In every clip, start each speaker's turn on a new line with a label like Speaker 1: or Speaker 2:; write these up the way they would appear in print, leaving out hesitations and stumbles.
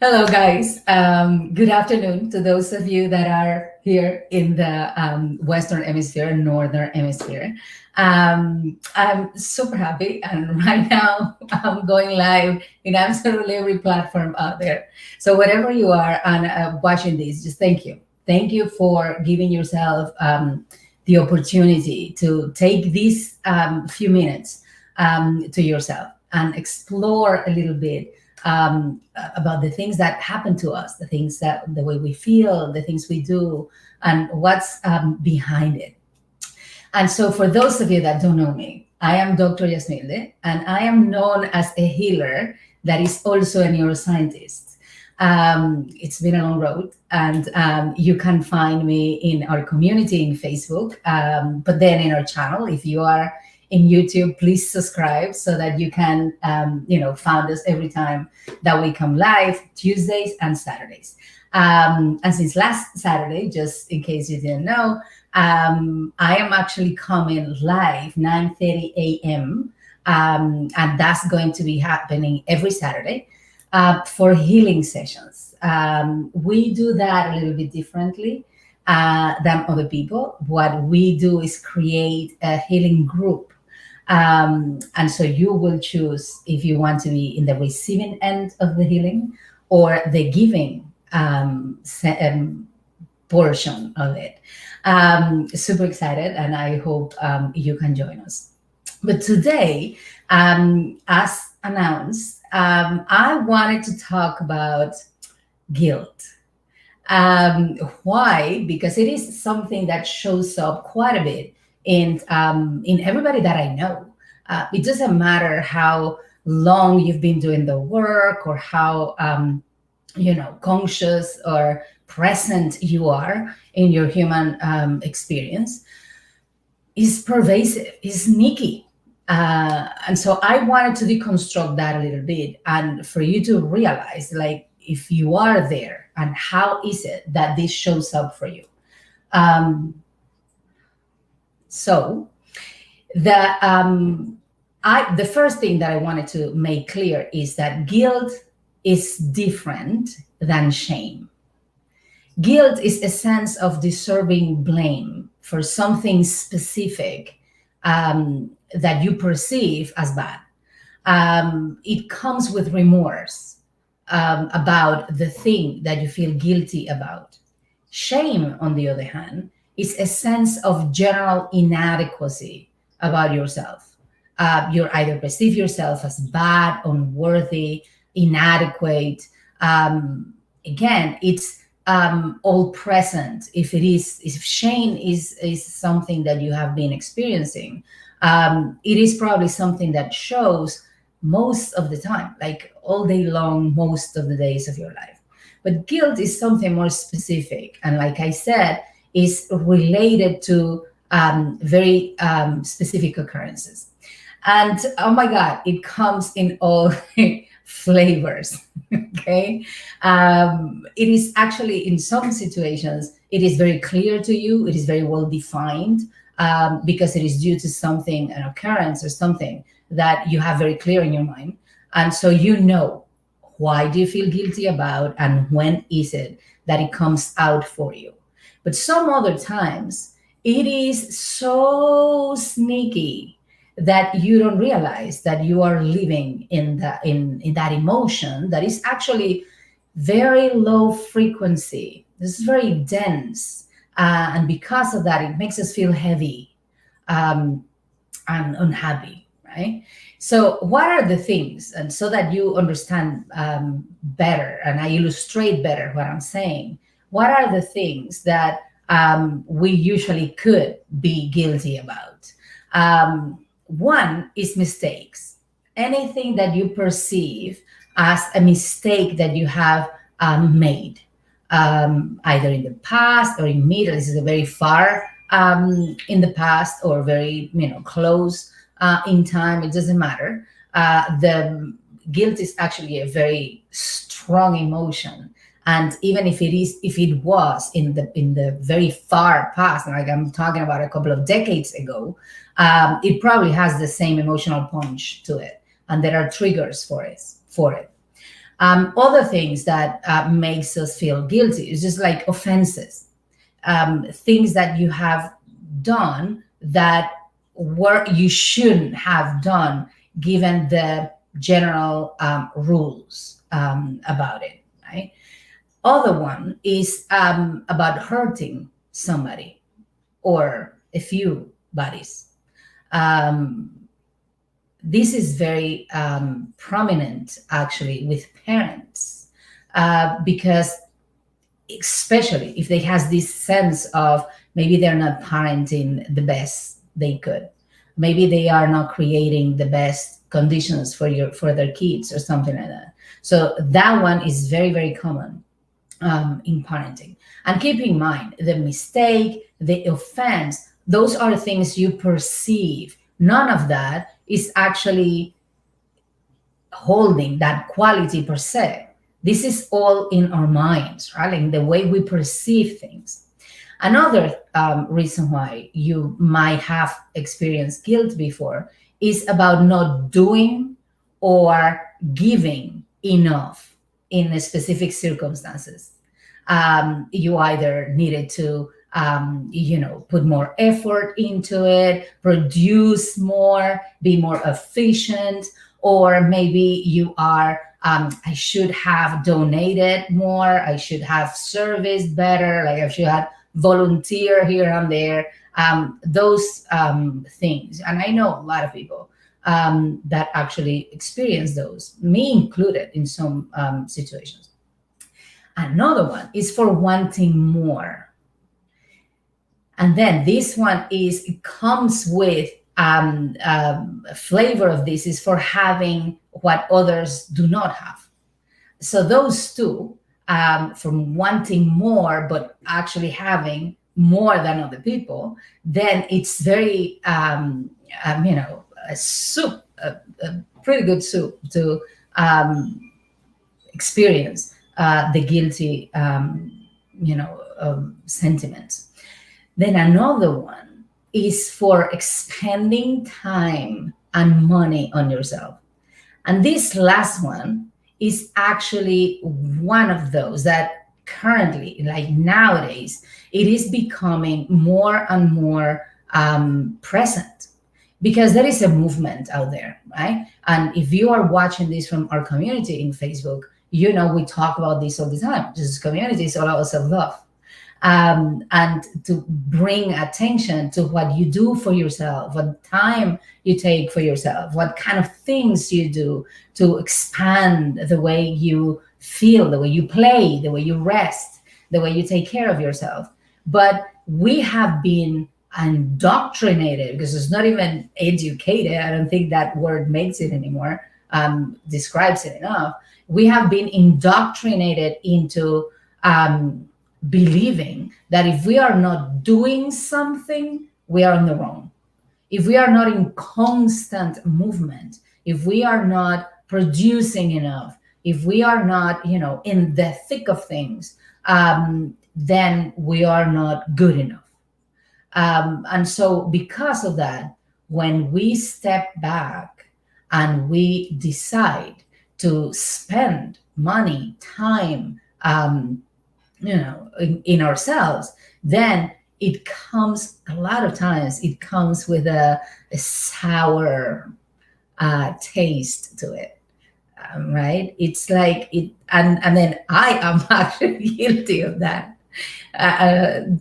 Speaker 1: Hello, guys. Good afternoon to those of you that are here in the Western Hemisphere and Northern Hemisphere. I'm super happy, and right now I'm going live in absolutely every platform out there. So, wherever you are and watching this, just thank you. Thank you for giving yourself the opportunity to take these few minutes to yourself and explore a little bit about the things that happen to us, the things that the way we feel, the things we do, and what's behind it. And so, for those of you that don't know me, I am Dr. Yasmine, and I am known as a healer that is also a neuroscientist. It's been a long road, and you can find me in our community in Facebook, but then in our channel. If you are in YouTube, please subscribe so that you can, find us every time that we come live, Tuesdays and Saturdays. And since last Saturday, just in case you didn't know, I am actually coming live 9:30 a.m. And that's going to be happening every Saturday for healing sessions. We do that a little bit differently than other people. What we do is create a healing group. And so you will choose if you want to be in the receiving end of the healing or the giving portion of it. Super excited, and I hope you can join us. But today, as announced, I wanted to talk about guilt. Why? Because it is something that shows up quite a bit in everybody that I know. It doesn't matter how long you've been doing the work or how conscious or present you are in your human experience. Is pervasive, is sneaky. And so I wanted to deconstruct that a little bit and for you to realize, like, if you are there and how is it that this shows up for you. So the first thing that I wanted to make clear is that guilt is different than shame. Guilt is a sense of deserving blame for something specific that you perceive as bad. It comes with remorse about the thing that you feel guilty about. Shame, on the other hand, is a sense of general inadequacy about yourself. You either perceive yourself as bad, unworthy, inadequate. Again, it's all present. If shame is something that you have been experiencing, it is probably something that shows most of the time, like all day long, most of the days of your life. But guilt is something more specific, and like I said, is related to very specific occurrences. And oh my God, it comes in all flavors. Okay. It is actually, in some situations, it is very clear to you, it is very well defined, because it is due to something, an occurrence or something that you have very clear in your mind. And so why do you feel guilty about, and when is it that it comes out for you. But some other times it is so sneaky that you don't realize that you are living in that emotion that is actually very low frequency. This is very dense, and because of that, it makes us feel heavy and unhappy, right? So what are the things, and so that you understand better and I illustrate better what I'm saying, what are the things that we usually could be guilty about? One is mistakes. Anything that you perceive as a mistake that you have made, either in the past or in middle. This is a very far in the past, or very close in time. It doesn't matter. The guilt is actually a very strong emotion. And even if it was in the very far past, like I'm talking about a couple of decades ago, it probably has the same emotional punch to it, and there are triggers for it. Other things that makes us feel guilty is just like offenses, things that you have done that you shouldn't have done given the general rules about it, right? Other one is about hurting somebody or a few bodies. This is very prominent actually with parents, because especially if they has this sense of maybe they're not parenting the best they could, maybe they are not creating the best conditions for their kids or something like that. So that one is very, very common in parenting. And keep in mind, the mistake, the offense, those are things you perceive. None of that is actually holding that quality per se. This is all in our minds, right? In the way we perceive things. Another reason why you might have experienced guilt before is about not doing or giving enough in specific circumstances. You either needed to, put more effort into it, produce more, be more efficient, or maybe you are, I should have donated more, I should have serviced better, like I should have volunteer here and there, those things. And I know a lot of people that actually experience those, me included in some situations. Another one is for wanting more. And then this one it comes with a flavor of this is for having what others do not have. So those two, from wanting more, but actually having more than other people, then it's very, a soup, a pretty good soup to experience the guilty, sentiments. Then another one is for expending time and money on yourself. And this last one is actually one of those that currently, like nowadays, it is becoming more and more present, because there is a movement out there, right? And if you are watching this from our community in Facebook, we talk about this all the time. This community is all about self-love. And to bring attention to what you do for yourself, what time you take for yourself, what kind of things you do to expand the way you feel, the way you play, the way you rest, the way you take care of yourself. But we have been indoctrinated, because it's not even educated. I don't think that word makes it anymore, describes it enough. We have been indoctrinated into believing that if we are not doing something, we are on the wrong. If we are not in constant movement, if we are not producing enough, if we are not, in the thick of things, then we are not good enough. And so because of that, when we step back and we decide to spend money, time, in ourselves, then it comes, a lot of times, it comes with a sour taste to it, right? It's like it, and then I am actually guilty of that.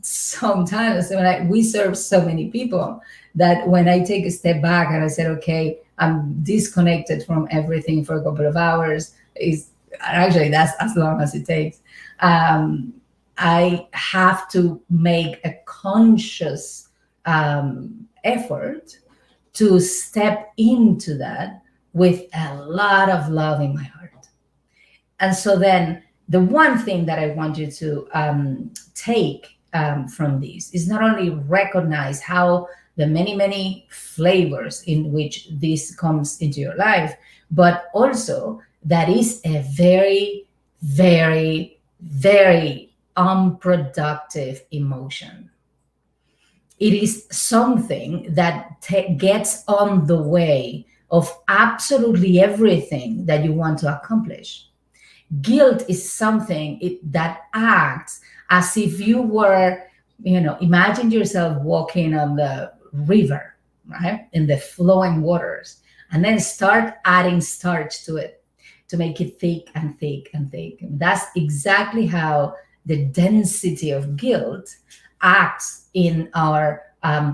Speaker 1: Sometimes when we serve so many people that when I take a step back and I said, okay, I'm disconnected from everything for a couple of hours, actually that's as long as it takes. I have to make a conscious effort to step into that with a lot of love in my heart. And so then the one thing that I want you to take from this is not only recognize how the many, many flavors in which this comes into your life, but also that is a very, very, very unproductive emotion. It is something that gets on the way of absolutely everything that you want to accomplish. Guilt is something that acts as if you were, imagine yourself walking on the river, right? In the flowing waters, and then start adding starch to it to make it thick and thick and thick. That's exactly how the density of guilt acts in our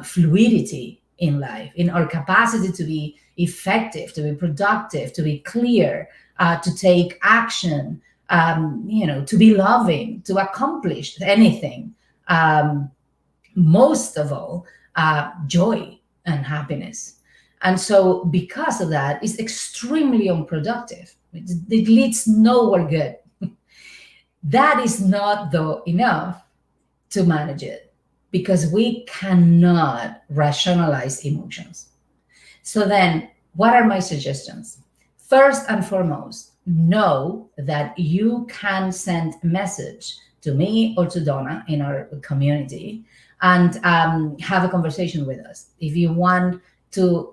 Speaker 1: fluidity in life, in our capacity to be effective, to be productive, to be clear, to take action, to be loving, to accomplish anything. Most of all, joy and happiness. And so because of that, it's extremely unproductive. It leads nowhere good. That is not, though, enough to manage it, because we cannot rationalize emotions. So then, what are my suggestions? First and foremost, know that you can send a message to me or to Donna in our community and have a conversation with us. If you want to,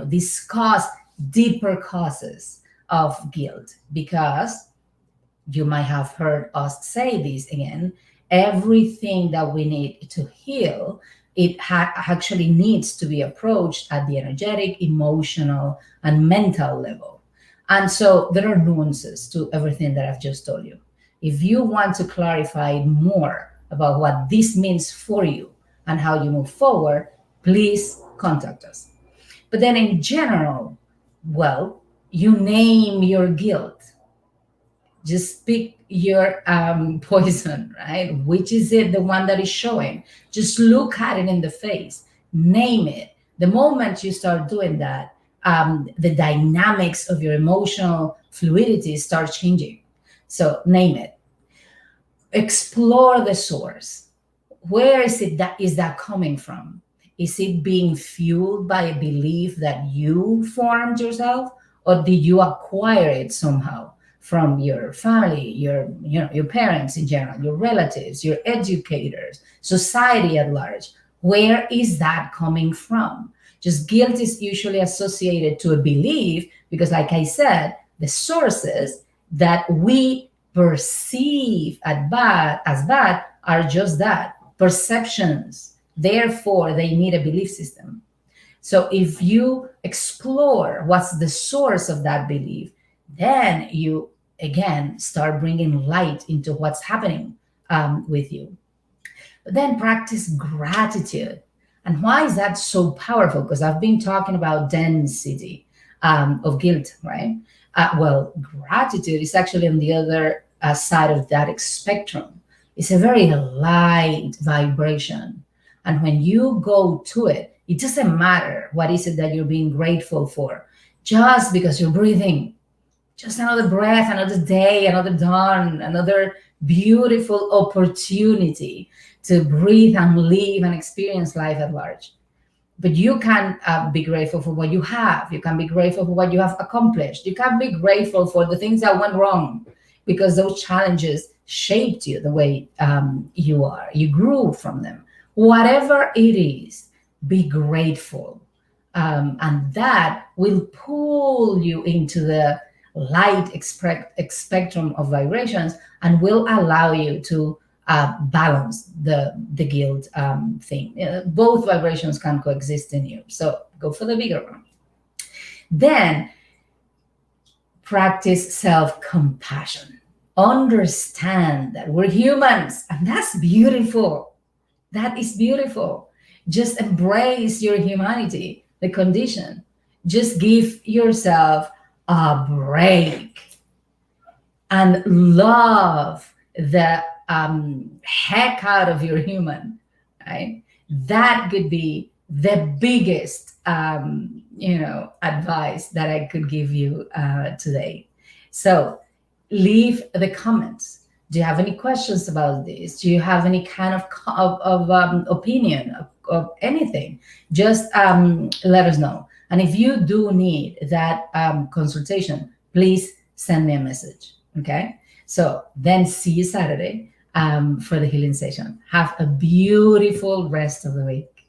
Speaker 1: discuss deeper causes of guilt, because you might have heard us say this again, everything that we need to heal, it actually needs to be approached at the energetic, emotional, and mental level. And so there are nuances to everything that I've just told you. If you want to clarify more about what this means for you and how you move forward, please contact us. But then in general, well, you name your guilt. Just pick your poison, right? Which is it, the one that is showing? Just look at it in the face, name it. The moment you start doing that, the dynamics of your emotional fluidity start changing. So name it. Explore the source. Where is that coming from? Is it being fueled by a belief that you formed yourself, or did you acquire it somehow from your family, your parents in general, your relatives, your educators, society at large? Where is that coming from? Just guilt is usually associated to a belief because, like I said, the sources that we perceive as bad are just that, perceptions. Therefore, they need a belief system. So if you explore what's the source of that belief, then you, again, start bringing light into what's happening with you. But then practice gratitude. And why is that so powerful? Because I've been talking about density of guilt, right? Well, gratitude is actually on the other side of that spectrum. It's a very light vibration. And when you go to it, it doesn't matter what is it that you're being grateful for. Just because you're breathing, just another breath, another day, another dawn, another beautiful opportunity to breathe and live and experience life at large. But you can be grateful for what you have. You can be grateful for what you have accomplished. You can be grateful for the things that went wrong, because those challenges shaped you the way you are. You grew from them. Whatever it is, be grateful. And that will pull you into the light spectrum of vibrations and will allow you to balance the guilt thing. Both vibrations can coexist in you. So go for the bigger one. Then practice self-compassion. Understand that we're humans, and that's beautiful. That is beautiful. Just embrace your humanity, the condition. Just give yourself a break and love the heck out of your human, right? That could be the biggest, advice that I could give you today. So leave the comments. Do you have any questions about this? Do you have any kind of opinion of anything? Just let us know. And if you do need that consultation, please send me a message, okay? So then see you Saturday for the healing session. Have a beautiful rest of the week.